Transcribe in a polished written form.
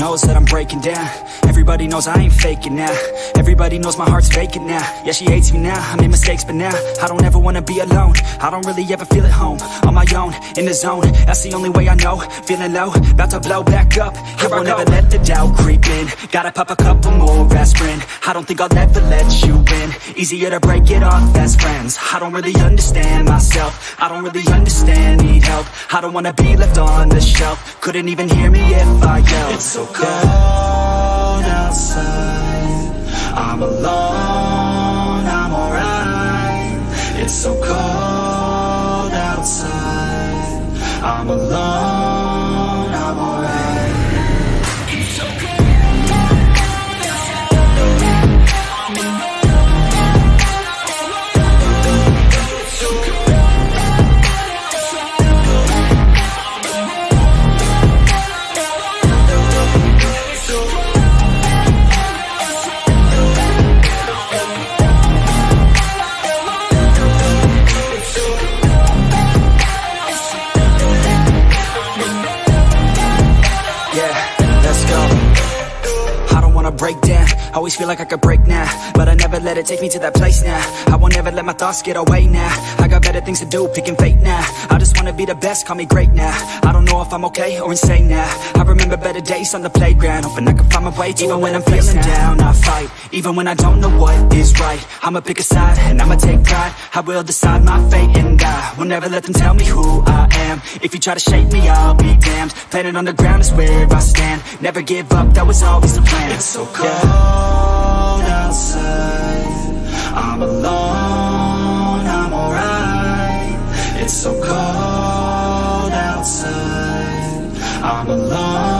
knows that I'm breaking down. Everybody knows I ain't faking now. Everybody knows my heart's vacant now. Yeah, she hates me now, I made mistakes but now I don't ever wanna be alone. I don't really ever feel at home. On my own, in the zone, that's the only way I know. Feeling low, about to blow back up. I won't ever let the doubt creep in. Gotta pop a couple more aspirin. I don't think I'll ever let you in. Easier to break it off as friends. I don't really understand myself. I don't really understand, need help. I don't wanna be left on the shelf. Couldn't even hear me if I yelled. It's so cold outside, I'm alone, I'm alright. It's so cold outside, I'm alone, I'm alright. It's so cold outside, I'm alone. Break down, always feel like I could break now, but I never let it take me to that place now. I won't ever let my thoughts get away now. I got better things to do, picking fate now. I just wanna be the best, call me great now. I don't know if I'm okay or insane now. I remember better days on the playground, hoping I can find my way to even when I'm feeling down. I fight, even when I don't know what is right. I'ma pick a side, and I'ma take pride. I will decide my fate and I will never let them tell me who I am. If you try to shake me, I'll be damned. Planet on the ground is where I stand. Never give up, that was always the plan. It's so cold outside, I'm alone, I'm alright. It's so cold outside, I'm alone.